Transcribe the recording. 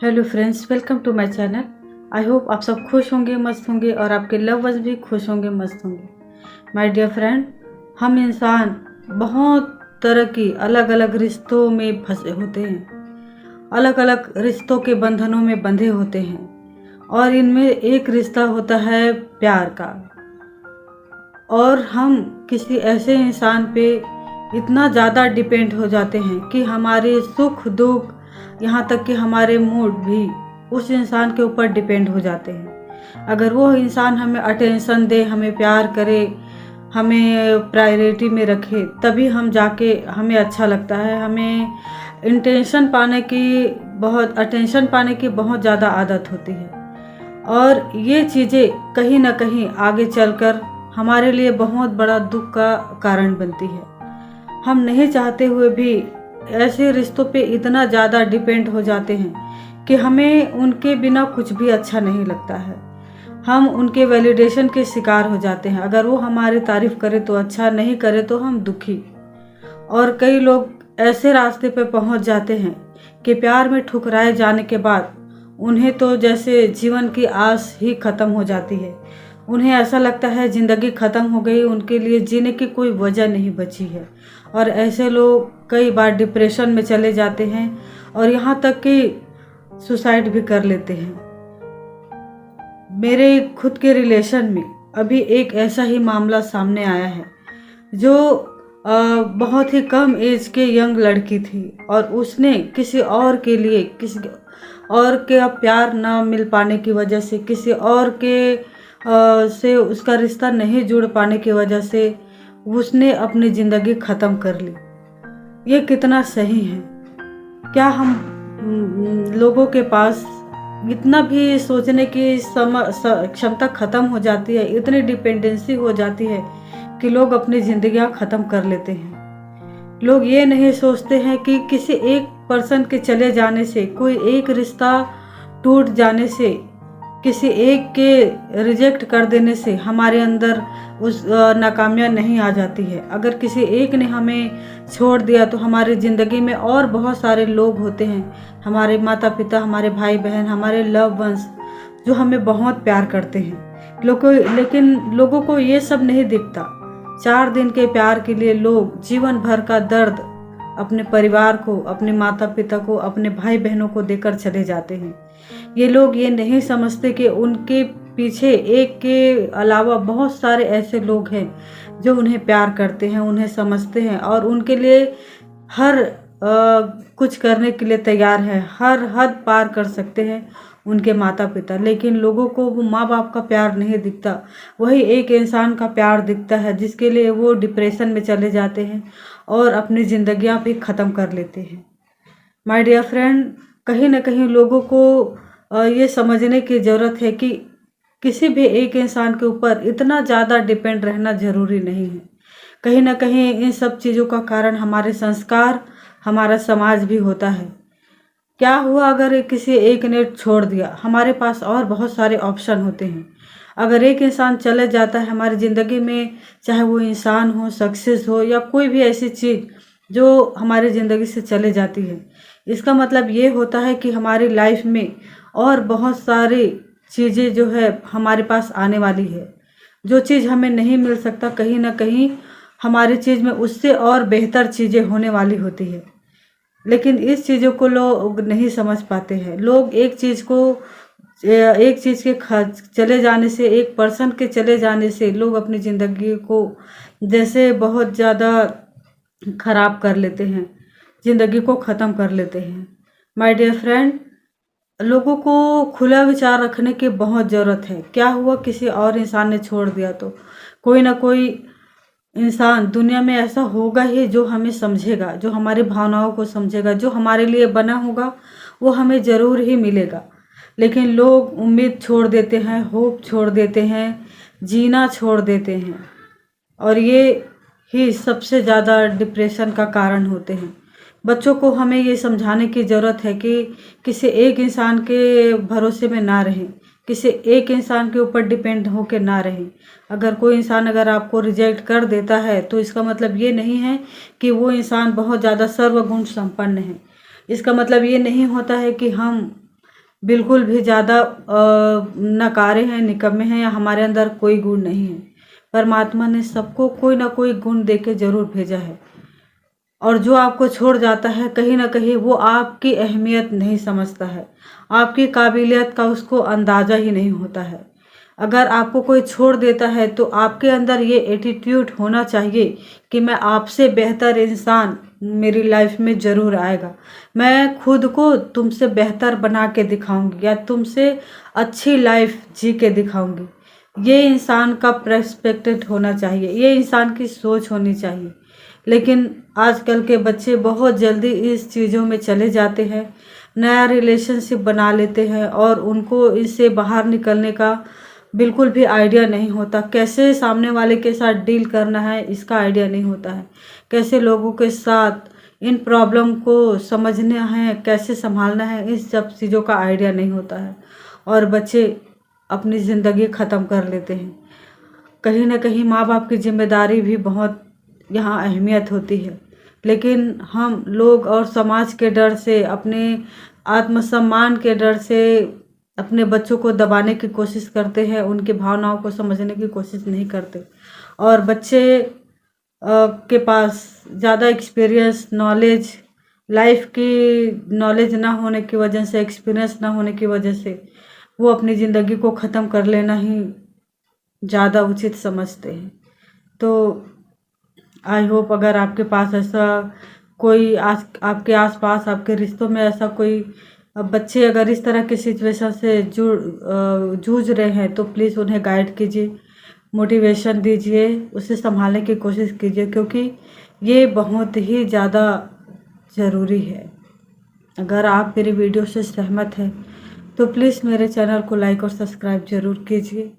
Hello friends, welcome to my channel. I hope आप सब खुश होंगे, मस्त होंगे और आपके लव वंस भी खुश होंगे, मस्त होंगे। माय डियर फ्रेंड, हम इंसान बहुत तरह की अलग अलग रिश्तों में फंसे होते हैं, अलग अलग रिश्तों के बंधनों में बंधे होते हैं और इनमें एक रिश्ता होता है प्यार का। और हम किसी ऐसे इंसान पे इतना ज़्यादा डिपेंड हो जाते हैं कि हमारे सुख दुख, यहाँ तक कि हमारे मूड भी उस इंसान के ऊपर डिपेंड हो जाते हैं। अगर वो इंसान हमें अटेंशन दे, हमें प्यार करे, हमें प्रायोरिटी में रखे, तभी हम जाके हमें अच्छा लगता है। हमें अटेंशन पाने की बहुत ज़्यादा आदत होती है और ये चीज़ें कहीं ना कहीं आगे चलकर हमारे लिए बहुत बड़ा दुख का कारण बनती है। हम नहीं चाहते हुए भी ऐसे रिश्तों पे इतना ज़्यादा डिपेंड हो जाते हैं कि हमें उनके बिना कुछ भी अच्छा नहीं लगता है। हम उनके वैलिडेशन के शिकार हो जाते हैं। अगर वो हमारी तारीफ करे तो अच्छा, नहीं करे तो हम दुखी। और कई लोग ऐसे रास्ते पे पहुंच जाते हैं कि प्यार में ठुकराए जाने के बाद उन्हें तो जैसे जीवन की आस ही खत्म हो जाती है। उन्हें ऐसा लगता है ज़िंदगी ख़त्म हो गई, उनके लिए जीने की कोई वजह नहीं बची है। और ऐसे लोग कई बार डिप्रेशन में चले जाते हैं और यहाँ तक कि सुसाइड भी कर लेते हैं। मेरे खुद के रिलेशन में अभी एक ऐसा ही मामला सामने आया है जो बहुत ही कम एज के यंग लड़की थी और उसने किसी और के लिए, किसी और के प्यार ना मिल पाने की वजह से, किसी और के से उसका रिश्ता नहीं जुड़ पाने की वजह से उसने अपनी ज़िंदगी ख़त्म कर ली। ये कितना सही है? क्या हम लोगों के पास इतना भी सोचने की क्षमता ख़त्म हो जाती है, इतनी डिपेंडेंसी हो जाती है कि लोग अपनी ज़िंदगियां ख़त्म कर लेते हैं। लोग ये नहीं सोचते हैं कि किसी एक पर्सन के चले जाने से, कोई एक रिश्ता टूट जाने से, किसी एक के रिजेक्ट कर देने से हमारे अंदर उस नाकामियाँ नहीं आ जाती है। अगर किसी एक ने हमें छोड़ दिया तो हमारी ज़िंदगी में और बहुत सारे लोग होते हैं, हमारे माता पिता, हमारे भाई बहन, हमारे लव वंस, जो हमें बहुत प्यार करते हैं। लेकिन लोगों को ये सब नहीं दिखता। 4 दिन के प्यार के लिए लोग जीवन भर का दर्द अपने परिवार को, अपने माता पिता को, अपने भाई बहनों को देकर चले जाते हैं। ये लोग ये नहीं समझते कि उनके पीछे एक के अलावा बहुत सारे ऐसे लोग हैं जो उन्हें प्यार करते हैं, उन्हें समझते हैं और उनके लिए हर कुछ करने के लिए तैयार हैं, हर हद पार कर सकते हैं उनके माता पिता। लेकिन लोगों को वो माँ बाप का प्यार नहीं दिखता, वही एक इंसान का प्यार दिखता है जिसके लिए वो डिप्रेशन में चले जाते हैं और अपनी ज़िंदगियां भी ख़त्म कर लेते हैं। माय डियर फ्रेंड, कहीं ना कहीं लोगों को ये समझने की ज़रूरत है कि किसी भी एक इंसान के ऊपर इतना ज़्यादा डिपेंड रहना ज़रूरी नहीं है। कहीं ना कहीं इन सब चीज़ों का कारण हमारे संस्कार, हमारा समाज भी होता है। क्या हुआ अगर किसी एक ने छोड़ दिया? हमारे पास और बहुत सारे ऑप्शन होते हैं। अगर एक इंसान चले जाता है हमारी ज़िंदगी में, चाहे वो इंसान हो, सक्सेस हो या कोई भी ऐसी चीज़ जो हमारी ज़िंदगी से चले जाती है, इसका मतलब ये होता है कि हमारी लाइफ में और बहुत सारी चीज़ें जो है हमारे पास आने वाली है। जो चीज़ हमें नहीं मिल सकता, कहीं ना कहीं हमारी चीज़ में उससे और बेहतर चीज़ें होने वाली होती है। लेकिन इस चीज़ों को लोग नहीं समझ पाते हैं। लोग एक चीज़ के चले जाने से, एक पर्सन के चले जाने से लोग अपनी ज़िंदगी को जैसे बहुत ज़्यादा ख़राब कर लेते हैं, ज़िंदगी को ख़त्म कर लेते हैं। माय डियर फ्रेंड, लोगों को खुला विचार रखने की बहुत ज़रूरत है। क्या हुआ किसी और इंसान ने छोड़ दिया तो कोई ना कोई इंसान दुनिया में ऐसा होगा ही जो हमें समझेगा, जो हमारी भावनाओं को समझेगा, जो हमारे लिए बना होगा वो हमें ज़रूर ही मिलेगा। लेकिन लोग उम्मीद छोड़ देते हैं, होप छोड़ देते हैं, जीना छोड़ देते हैं और ये ही सबसे ज़्यादा डिप्रेशन का कारण होते हैं। बच्चों को हमें ये समझाने की ज़रूरत है कि किसी एक इंसान के भरोसे में ना रहें, किसी एक इंसान के ऊपर डिपेंड होकर ना रहें। अगर कोई इंसान अगर आपको रिजेक्ट कर देता है तो इसका मतलब ये नहीं है कि वो इंसान बहुत ज़्यादा सर्वगुण संपन्न है। इसका मतलब ये नहीं होता है कि हम बिल्कुल भी ज़्यादा नकारे हैं, निकम्मे हैं या हमारे अंदर कोई गुण नहीं है। परमात्मा ने सबको कोई ना कोई गुण दे के ज़रूर भेजा है। और जो आपको छोड़ जाता है कहीं न कहीं वो आपकी अहमियत नहीं समझता है। आपकी काबिलियत का उसको अंदाज़ा ही नहीं होता है। अगर आपको कोई छोड़ देता है तो आपके अंदर ये एटीट्यूड होना चाहिए कि मैं आपसे बेहतर इंसान मेरी लाइफ में ज़रूर आएगा। मैं खुद को तुमसे बेहतर बना के दिखाऊँगी या तुमसे अच्छी लाइफ जी के दिखाऊँगी। ये इंसान का पर्सपेक्टिव होना चाहिए, ये इंसान की सोच होनी चाहिए। लेकिन आजकल के बच्चे बहुत जल्दी इस चीज़ों में चले जाते हैं, नया रिलेशनशिप बना लेते हैं और उनको इससे बाहर निकलने का बिल्कुल भी आइडिया नहीं होता। कैसे सामने वाले के साथ डील करना है इसका आइडिया नहीं होता है। कैसे लोगों के साथ इन प्रॉब्लम को समझना है, कैसे संभालना है, इस सब चीज़ों का आइडिया नहीं होता है और बच्चे अपनी ज़िंदगी ख़त्म कर लेते हैं। कहीं न कहीं माँ-बाप की ज़िम्मेदारी भी बहुत यहाँ अहमियत होती है। लेकिन हम लोग और समाज के डर से, अपने आत्मसम्मान के डर से अपने बच्चों को दबाने की कोशिश करते हैं, उनकी भावनाओं को समझने की कोशिश नहीं करते। और बच्चे के पास ज़्यादा एक्सपीरियंस, नॉलेज, लाइफ की नॉलेज ना होने की वजह से, एक्सपीरियंस ना होने की वजह से वो अपनी ज़िंदगी को ख़त्म कर लेना ही ज़्यादा उचित समझते हैं। तो आई होप अगर आपके पास ऐसा कोई आपके आसपास आपके रिश्तों में ऐसा कोई बच्चे अगर इस तरह की सिचुएशन से जूझ रहे हैं तो प्लीज़ उन्हें गाइड कीजिए, मोटिवेशन दीजिए, उसे संभालने की कोशिश कीजिए क्योंकि ये बहुत ही ज़्यादा ज़रूरी है। अगर आप मेरी वीडियो से सहमत हैं तो प्लीज़ मेरे चैनल को लाइक और सब्सक्राइब ज़रूर कीजिए।